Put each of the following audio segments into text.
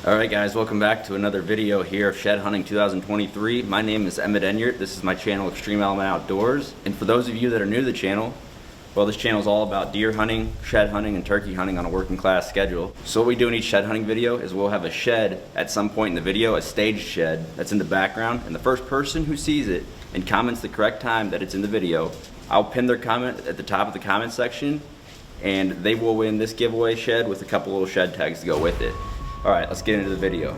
Alright guys, welcome back to another video here of Shed Hunting 2023. My name is Emmett Enyart. This is my channel, Extreme Element Outdoors. And for those of you that are new to the channel, well, this channel is all about deer hunting, shed hunting, and turkey hunting on a working class schedule. So what we do in each shed hunting video is we'll have a shed at some point in the video, a staged shed that's in the background, and the first person who sees it and comments the correct time that it's in the video, I'll pin their comment at the top of the comment section, and they will win this giveaway shed with a couple little shed tags to go with it. Alright, let's get into the video.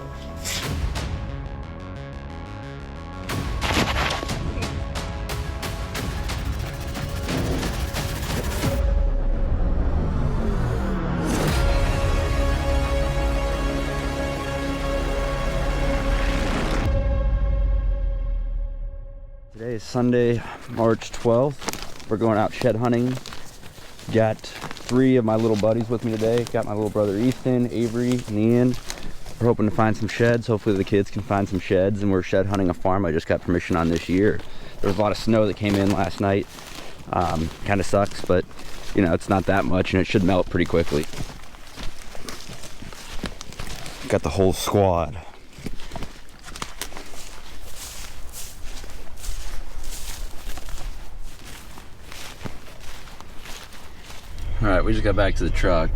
Today is Sunday, March 12th. We're going out shed hunting. Got 3 of my little buddies with me today. Got my little brother Ethan, Avery, and Ian. We're hoping to find some sheds. Hopefully the kids can find some sheds, and we're shed hunting a farm I just got permission on this year. There was a lot of snow that came in last night. Kind of sucks, but you know, it's not that much and it should melt pretty quickly. Got the whole squad. Alright, we just got back to the truck.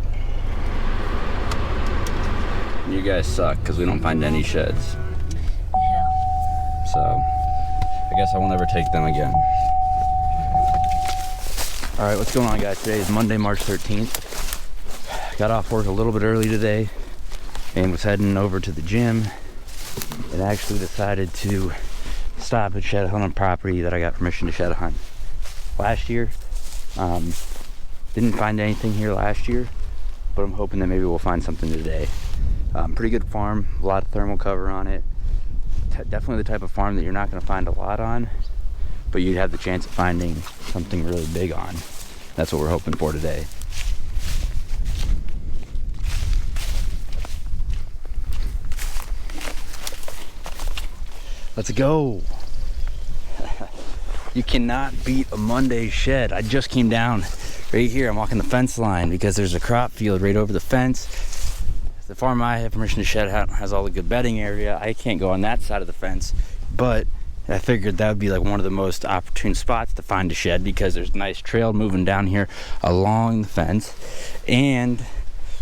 You guys suck because we don't find any sheds. Yeah. So, I guess I will never take them again. Alright, what's going on guys? Today is Monday, March 13th. Got off work a little bit early today and was heading over to the gym and actually decided to stop at shed hunt on property that I got permission to shed hunt last year. Didn't find anything here last year, but I'm hoping that maybe we'll find something today. Pretty good farm, a lot of thermal cover on it. Definitely the type of farm that you're not going to find a lot on, but you'd have the chance of finding something really big on. That's what we're hoping for today. Let's go. You cannot beat a Monday shed. I just came down right here. I'm walking the fence line because there's a crop field right over the fence. The farm I have permission to shed has all the good bedding area. I can't go on that side of the fence, but I figured that would be like one of the most opportune spots to find a shed because there's a nice trail moving down here along the fence, and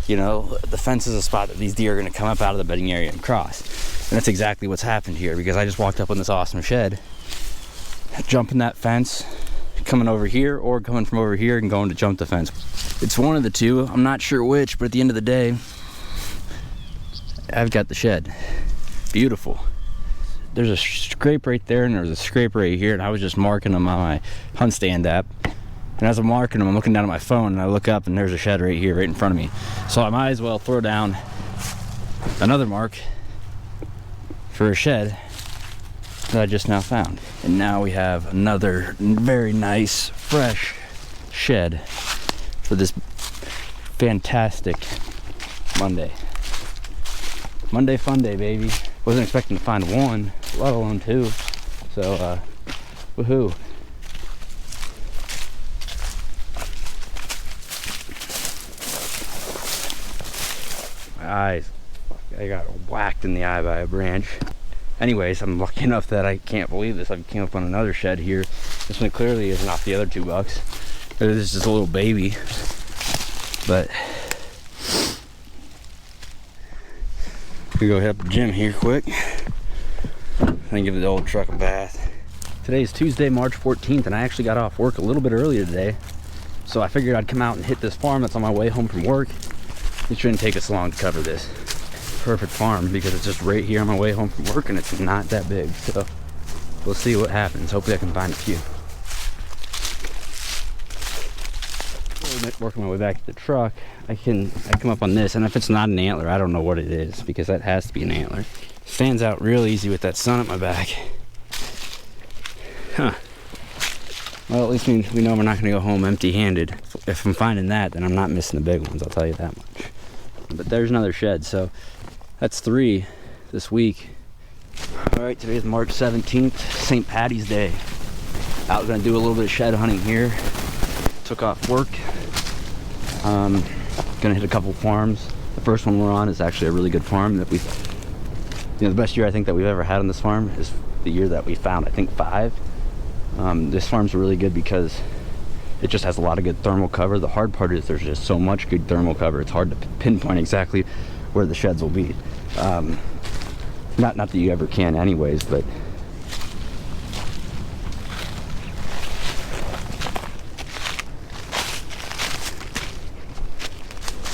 you know, the fence is a spot that these deer are going to come up out of the bedding area and cross. And that's exactly what's happened here because I just walked up on this awesome shed, jumping that fence, coming over here or coming from over here and going to jump the fence. It's one of the two. I'm not sure which, but at the end of the day, I've got the shed. Beautiful. There's a scrape right there and there's a scrape right here, and I was just marking them on my hunt stand app. And as I'm marking them, I'm looking down at my phone and I look up and there's a shed right here, right in front of me. So I might as well throw down another mark for a shed that I just now found. And now we have another very nice, fresh shed for this fantastic Monday. Monday fun day, baby. Wasn't expecting to find one, let alone 2. So, woohoo. My eyes, I got whacked in the eye by a branch. Anyways, I'm lucky enough that I can't believe this. I came up on another shed here. This one clearly isn't off the other 2 bucks. This is just a little baby. But we go hit up the gym here quick and give the old truck a bath. Today is Tuesday, March 14th, and I actually got off work a little bit earlier today. So I figured I'd come out and hit this farm that's on my way home from work. It shouldn't take us long to cover this. Perfect farm because it's just right here on my way home from work and it's not that big, so we'll see what happens. Hopefully I can find a few. Working my way back to the truck, I come up on this, and if it's not an antler, I don't know what it is because that has to be an antler. Stands out real easy with that sun at my back. Huh. Well, at least we know we're not going to go home empty-handed. If I'm finding that, then I'm not missing the big ones, I'll tell you that much. But there's another shed, so that's 3 this week. Alright, today is March 17th, St. Patty's Day. Out gonna do a little bit of shed hunting here. Took off work. Gonna hit a couple farms. The first one we're on is actually a really good farm that we, the best year I think that we've ever had on this farm is the year that we found, I think, 5. This farm's really good because it just has a lot of good thermal cover. The hard part is there's just so much good thermal cover. It's hard to pinpoint exactly where the sheds will be. Not that you ever can anyways, but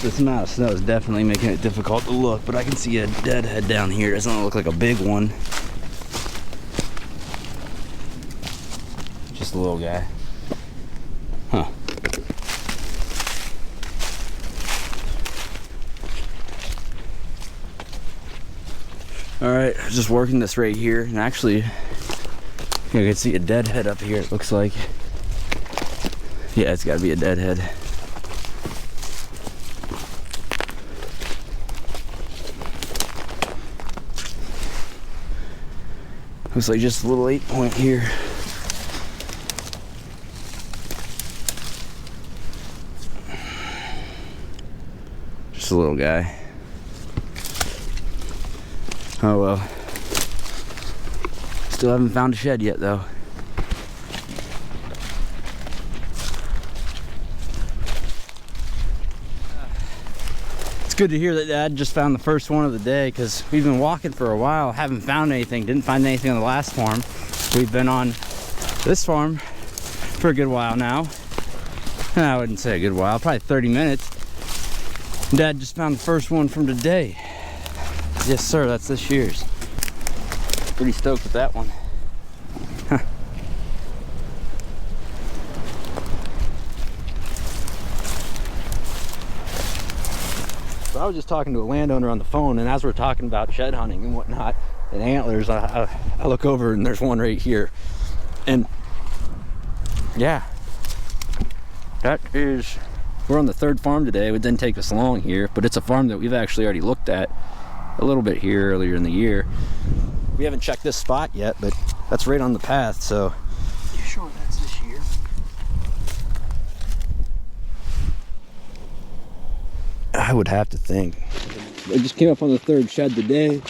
this amount of snow is definitely making it difficult to look, but I can see a deadhead down here. It doesn't look like a big one. Just a little guy. Huh. All right, just working this right here, and actually, you can see a deadhead up here, it looks like. Yeah, it's gotta be a deadhead. Looks like just a little 8-point here. Just a little guy. Oh well. Still haven't found a shed yet though. It's good to hear that Dad just found the first one of the day, because we've been walking for a while, haven't found anything, didn't find anything on the last farm. We've been on this farm for a good while now. I wouldn't say a good while, probably 30 minutes. Dad just found the first one from today. Yes sir, that's this year's. Pretty stoked with that one. Huh. So I was just talking to a landowner on the phone, and as we're talking about shed hunting and whatnot and antlers, I look over and there's one right here. And yeah, that is, we're on the 3rd farm today. It didn't take us long here, but it's a farm that we've actually already looked at a little bit here earlier in the year. We haven't checked this spot yet, but that's right on the path, so. You sure that's this year? I would have to think. I just came up on the 3rd shed today.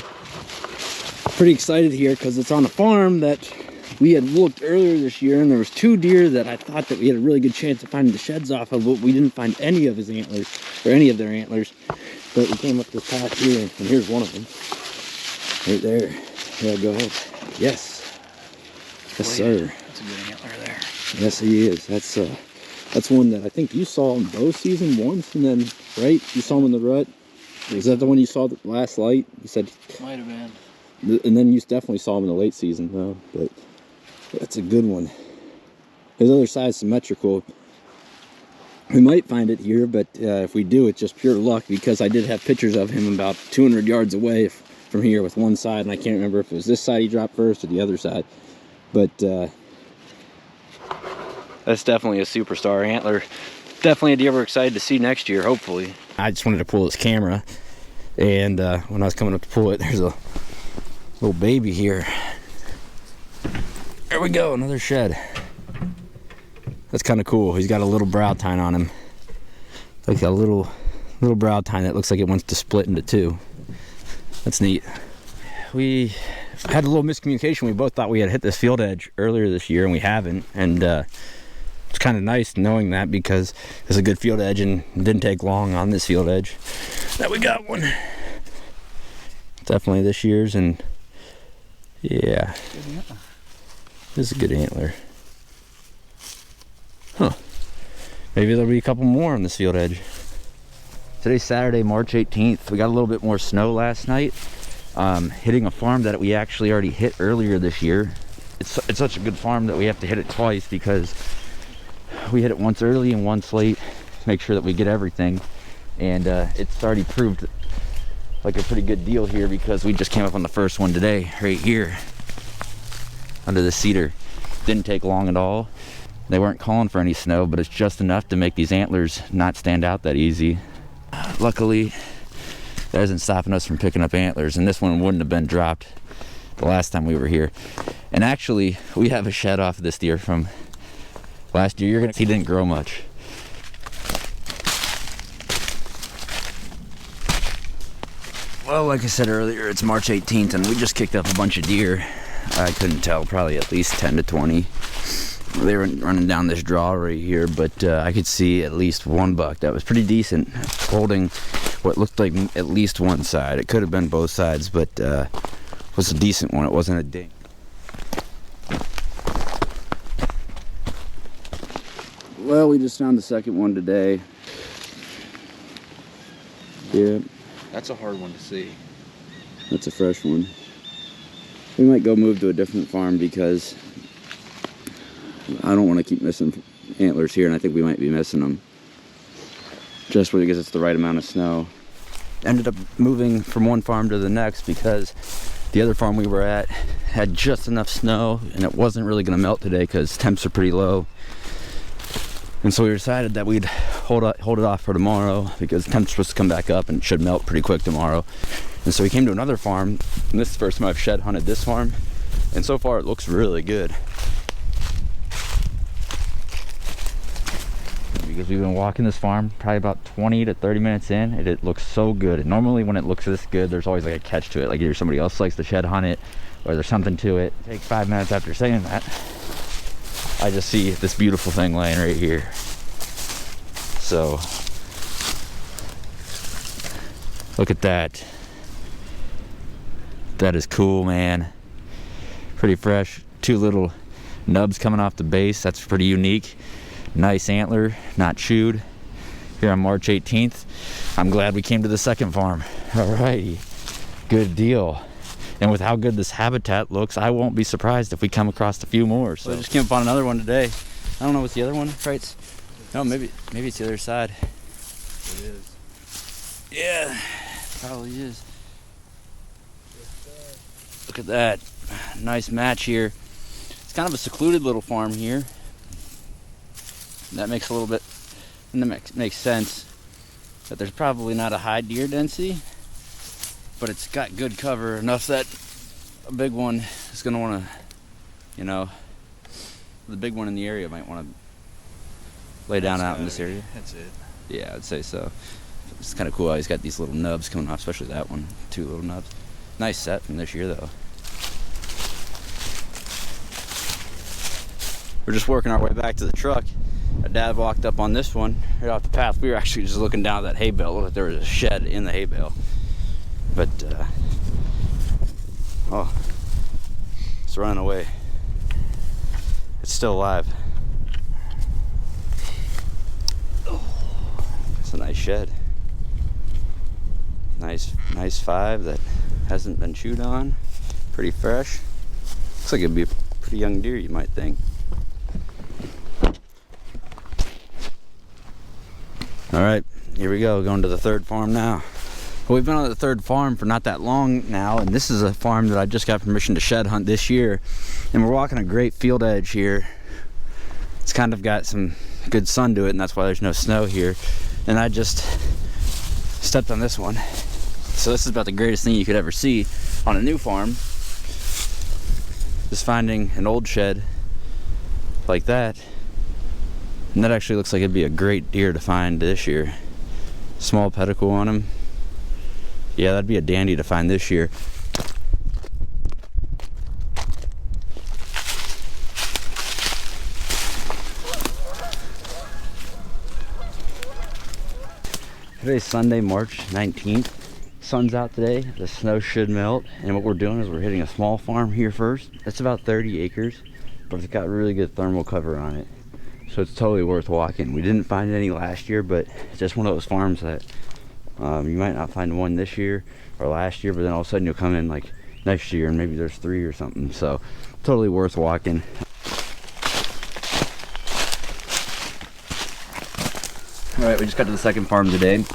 Pretty excited here because it's on a farm that we had looked earlier this year, and there was 2 deer that I thought that we had a really good chance of finding the sheds off of, but we didn't find any of his antlers, or any of their antlers. But we came up this path here, and here's one of them. Right there. Yeah, go ahead. Yes. Yes, sir. That's a good antler there. Yes, he is. That's one that I think you saw in bow season once, and then, right? You saw him in the rut. Is that the one you saw the last light? You said. Might have been. And then you definitely saw him in the late season, though. But that's a good one. His other side's symmetrical. We might find it here, but if we do, it's just pure luck, because I did have pictures of him about 200 yards away from here with one side, and I can't remember if it was this side he dropped first or the other side. But that's definitely a superstar antler. Definitely a deer we're excited to see next year, hopefully. I just wanted to pull this camera, and when I was coming up to pull it, there's a little baby here. There we go, another shed. That's kind of cool. He's got a little brow tine on him. Like a little brow tine that looks like it wants to split into 2. That's neat. We had a little miscommunication. We both thought we had hit this field edge earlier this year, and we haven't. And it's kind of nice knowing that, because it's a good field edge, and it didn't take long on this field edge that we got one. Definitely this year's, and yeah, this is a good antler. Huh. Maybe there'll be a couple more on this field edge. Today's Saturday, March 18th. We got a little bit more snow last night. Hitting a farm that we actually already hit earlier this year. It's such a good farm that we have to hit it twice, because we hit it once early and once late to make sure that we get everything. And it's already proved like a pretty good deal here, because we just came up on the first one today, right here, under the cedar. Didn't take long at all. They weren't calling for any snow, but it's just enough to make these antlers not stand out that easy. Luckily, that isn't stopping us from picking up antlers, and this one wouldn't have been dropped the last time we were here. And actually, we have a shed off of this deer from last year. You're gonna see he didn't grow much. Well, like I said earlier, it's March 18th and we just kicked up a bunch of deer. I couldn't tell, probably at least 10 to 20. They were running down this draw right here, but I could see at least one buck that was pretty decent, holding what looked like at least one side. It could have been both sides, but it was a decent one. It wasn't a ding. Well, we just found the second one today. Yeah. That's a hard one to see. That's a fresh one. We might go move to a different farm because I don't want to keep missing antlers here, and I think we might be missing them. Just because it's the right amount of snow. Ended up moving from one farm to the next because the other farm we were at had just enough snow and it wasn't really going to melt today because temps are pretty low. And so we decided that we'd hold it off for tomorrow because temps supposed to come back up and it should melt pretty quick tomorrow. And so we came to another farm, and this is the first time I've shed hunted this farm, and so far it looks really good. Because we've been walking this farm probably about 20 to 30 minutes in, and it looks so good. And normally when it looks this good, there's always like a catch to it, like either somebody else likes to shed hunt it or there's something to it. Take 5 minutes after saying that, I just see this beautiful thing laying right here. So look at that. That is cool, man. Pretty fresh. 2 little nubs coming off the base. That's pretty unique. Nice antler, not chewed. Here on March 18th. I'm glad we came to the second farm. Alrighty. Good deal. And with how good this habitat looks, I won't be surprised if we come across a few more. So I just came upon another one today. I don't know what's the other one, right? No, maybe it's the other side. It is. Yeah, probably is. Look at that. Nice match here. It's kind of a secluded little farm here. That makes a little bit, and that makes sense. That there's probably not a high deer density, but it's got good cover enough that a big one is going to want to, you know, the big one in the area might want to lay down out in this area. That's it. Yeah, I'd say so. It's kind of cool how he's got these little nubs coming off, especially that one. 2 little nubs. Nice set from this year, though. We're just working our way back to the truck. Our dad walked up on this one right off the path. We were actually just looking down at that hay bale. Looked like there was a shed in the hay bale. But, oh, it's running away. It's still alive. It's a nice shed. Nice 5 that hasn't been chewed on. Pretty fresh. Looks like it'd be a pretty young deer, you might think. All right, here we go, going to the third farm now. Well, we've been on the third farm for not that long now, and this is a farm that I just got permission to shed hunt this year. And we're walking a great field edge here. It's kind of got some good sun to it, and that's why there's no snow here. And I just stepped on this one. So this is about the greatest thing you could ever see on a new farm. Just finding an old shed like that. And that actually looks like it'd be a great deer to find this year. Small pedicle on him. Yeah, that'd be a dandy to find this year. Today's Sunday, March 19th. Sun's out today, the snow should melt, and what we're doing is we're hitting a small farm here first. It's about 30 acres, but it's got really good thermal cover on it. So it's totally worth walking. We didn't find any last year, but it's just one of those farms that you might not find one this year or last year, but then all of a sudden you'll come in like next year and maybe there's 3 or something. So totally worth walking. All right, we just got to the second farm today.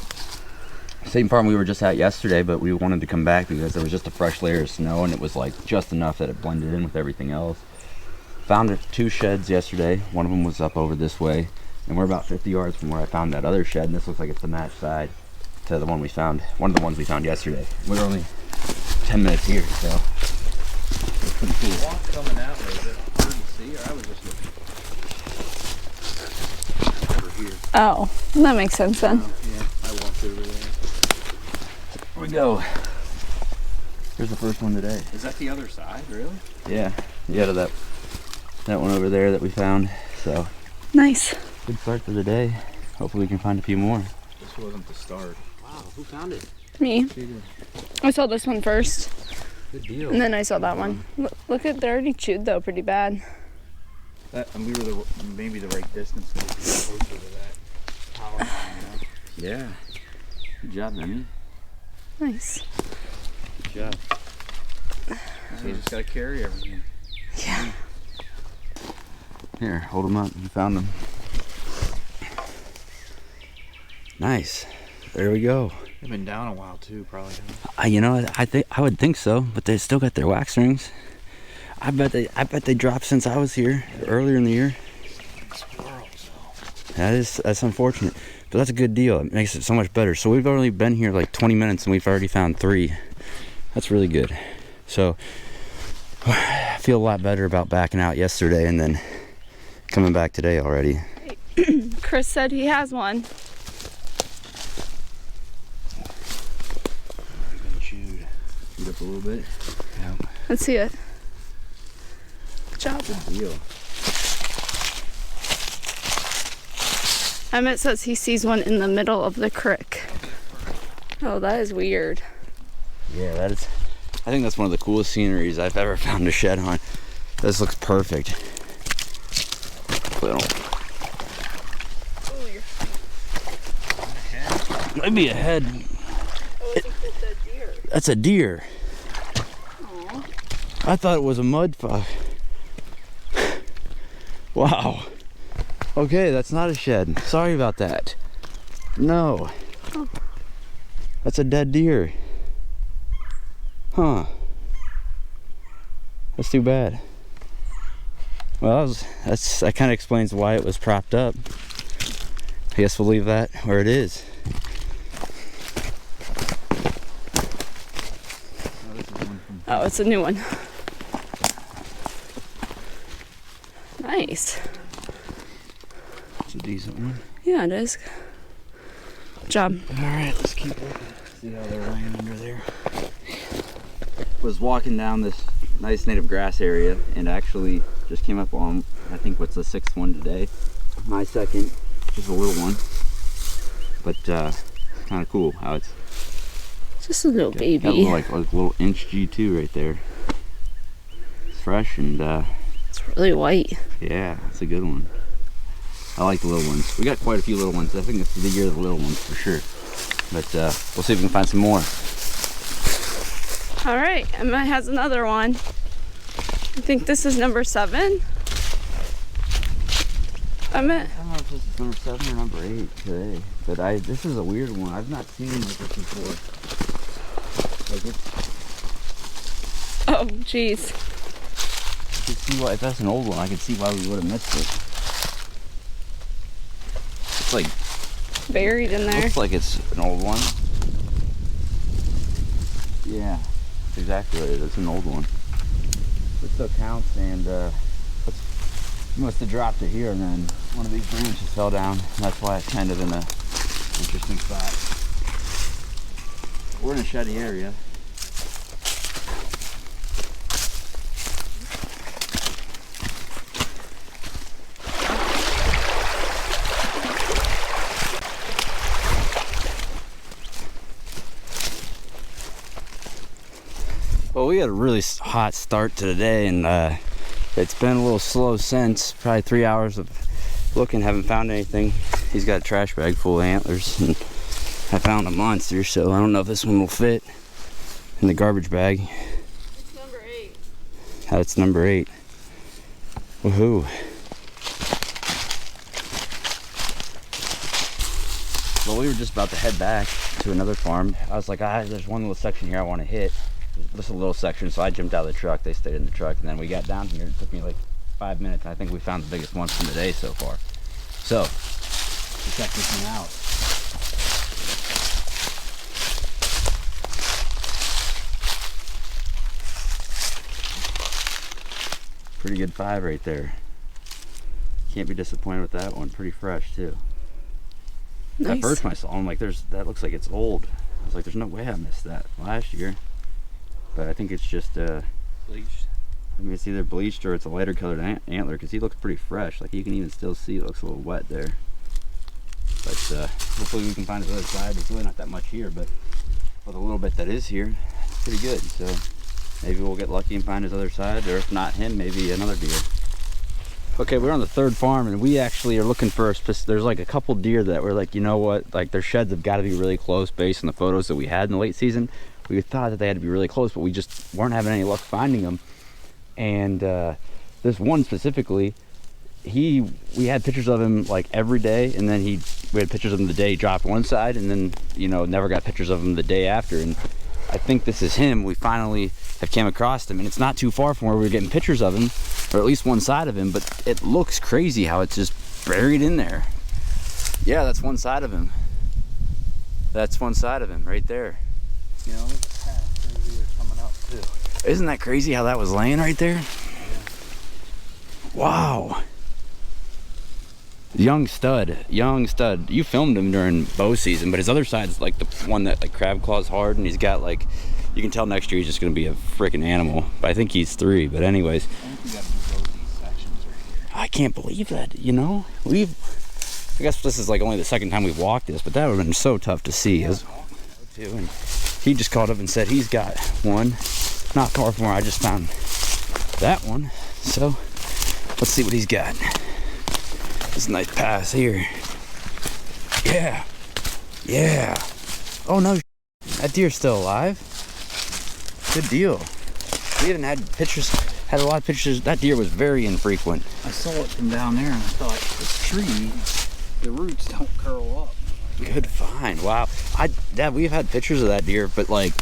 Same farm we were just at yesterday, but we wanted to come back because there was just a fresh layer of snow and it was like just enough that it blended in with everything else. Found 2 sheds yesterday. One of them was up over this way, and we're about 50 yards from where I found that other shed, and this looks like it's the match side to the one we found, one of the ones we found yesterday. We're only 10 minutes here, so it's pretty cool. The walk coming out there, is it hard to see, or I was just looking over here. Oh, that makes sense then. Yeah, I walked over there. Here we go. Here's the first one today. Is that the other side, really? Yeah, to that one over there that we found. So Nice. good start for the day. Hopefully we can find a few more. This wasn't the start. Wow, who found it? Me. I saw this one first, Good deal. and then I saw that one. Look at, they're already chewed though, pretty bad. And we were maybe the right distance to be closer to that power line, you know? Yeah. Good job, Emmy. Nice. Good job. So you just gotta carry everything. Yeah. Here, hold them up. You found them. Nice. There we go. They've been down a while too, probably. You know, I would think so, but they still got their wax rings. I bet they dropped since I was here earlier in the year. Squirrels, though. That's unfortunate, but that's a good deal. It makes it so much better. So we've only been here like 20 minutes and we've already found 3. That's really good. So I feel a lot better about backing out yesterday and then coming back today already. Chris said he has one. Been chewed up a little bit. Yeah. Let's see it. Good job. Good deal. Emmett says he sees one in the middle of the creek. Oh, that is weird. Yeah, that is. I think that's one of the coolest sceneries I've ever found a shed on. This looks perfect. Well, Oh, your feet. might be a head. Oh, I think that's a deer. That's a deer. Aw. I thought it was a mud fuck. Wow. Okay, that's not a shed. Sorry about that. No. Oh. That's a dead deer. Huh. That's too bad. Well, that kind of explains why it was propped up. I guess we'll leave that where it is. Oh, this is one from Oh, it's a new one. Nice. It's a decent one. Yeah, it is. Good job. Alright, let's keep looking. See how they're laying under there. Was walking down this nice native grass area and actually just came up on, I think, what's the 6th one today. My second, just a little one. But kind of cool how it's Just a little got baby. a little, like a little inch G2 right there. It's fresh and It's really white. yeah, it's a good one. I like the little ones. We got quite a few little ones. I think it's the year of the little ones for sure. But we'll see if we can find some more. All right, Emma has another one. I think this is number 7. Emmett. I don't know if this is number 7 or number 8 today, but this is a weird one. I've not seen like this before. Like Oh, jeez. I can see why, if that's an old one, I can see why we would have missed it. It's like, Buried in there. looks like it's an old one. Yeah, that's exactly what it is. It's an old one. It still counts, and you must have dropped it here, and then one of these branches fell down. And that's why it's kind of in a interesting spot. We're in a shady area. Well, we had a really hot start to the day, and it's been a little slow since. Probably 3 hours of looking, haven't found anything. He's got a trash bag full of antlers, and I found a monster, so I don't know if this one will fit in the garbage bag. It's number 8. That's number 8. Woohoo. Well, we were just about to head back to another farm. I was like, there's one little section here I want to hit. Just a little section, so I jumped out of the truck. They stayed in the truck, and then we got down here. It took me like 5 minutes. I think we found the biggest one from the day so far. So, let's check this one out. Pretty good 5 right there. Can't be disappointed with that one. Pretty fresh too. Nice. At first when I saw him, like, that looks like it's old. I was like, there's no way I missed that last year. but I think it's just Bleached. I mean, it's either bleached or it's a lighter colored antler, because he looks pretty fresh. Like, you can even still see it looks a little wet there. But hopefully we can find his other side. There's really not that much here, but with a little bit that is here, it's pretty good. So maybe we'll get lucky and find his other side, or if not him, maybe another deer. Okay, we're on the third farm, and we actually are looking for there's like a couple deer that we're like, you know what, like their sheds have got to be really close based on the photos that we had in the late season. We thought that they had to be really close, but we just weren't having any luck finding them. And this one specifically, we had pictures of him like every day, and then we had pictures of him the day he dropped one side, and then, you know, never got pictures of him the day after. And I think this is him. We finally have came across him, and it's not too far from where we were getting pictures of him, or at least one side of him, but it looks crazy how it's just buried in there. Yeah, that's one side of him. That's one side of him right there. You know, there's a path. There's deer coming up too. Isn't that crazy how that was laying right there? Yeah. Wow. Young stud. You filmed him during bow season, but his other side's like the one that like crab claws hard, and he's got like, you can tell next year he's just gonna be a freaking animal. But I think he's 3, but anyways. I think we gotta do both these sections right here. I can't believe that, you know? I guess this is like only the second time we've walked this, but that would have been so tough to see. Yeah. And he just called up and said he's got one not far from where I just found that one. So let's see what he's got. This nice pass here. Yeah. Oh no, that deer's still alive. Good deal. We haven't had a lot of pictures. That deer was very infrequent. I saw it from down there, and I thought, this tree, the roots don't curl up. Good find. Wow. Dad, we've had pictures of that deer, but like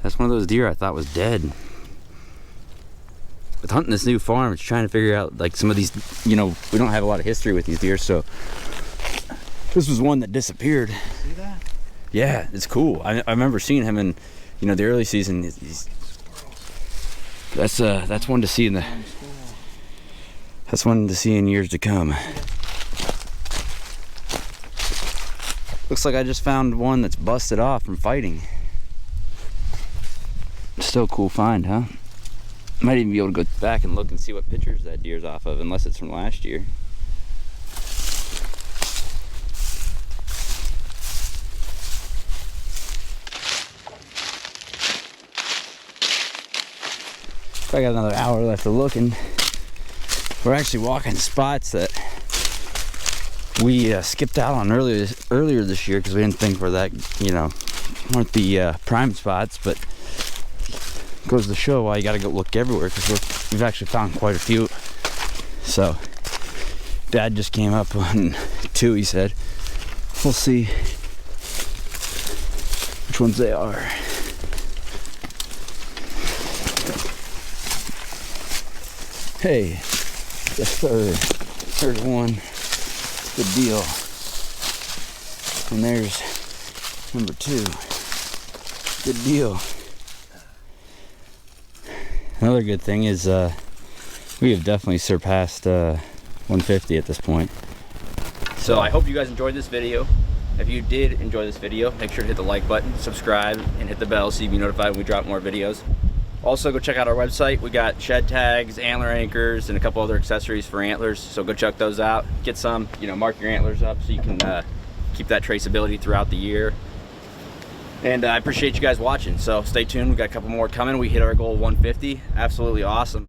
that's one of those deer I thought was dead. With hunting this new farm, it's trying to figure out like some of these, you know, we don't have a lot of history with these deer, so this was one that disappeared. See that? Yeah, it's cool. I remember seeing him in, you know, the early season. That's one to see that's one to see in years to come. Looks like I just found one that's busted off from fighting. Still a cool find, huh? Might even be able to go back and look and see what pictures that deer's off of, unless it's from last year. I got another hour left of looking. We're actually walking spots that we skipped out on earlier this year because we didn't think we're that, you know, weren't the prime spots, but goes to show why you got to go look everywhere, because we've actually found quite a few. So Dad just came up on 2, he said. We'll see which ones they are. Hey, the third one. Good deal. And there's number 2. Good deal. Another good thing is we have definitely surpassed 150 at this point. So I hope you guys enjoyed this video. If you did enjoy this video, make sure to hit the like button, subscribe, and hit the bell so you can be notified when we drop more videos. Also, go check out our website. We got shed tags, antler anchors, and a couple other accessories for antlers. So go check those out. Get some, you know, mark your antlers up so you can keep that traceability throughout the year. And I appreciate you guys watching. So stay tuned. We got a couple more coming. We hit our goal of 150. Absolutely awesome.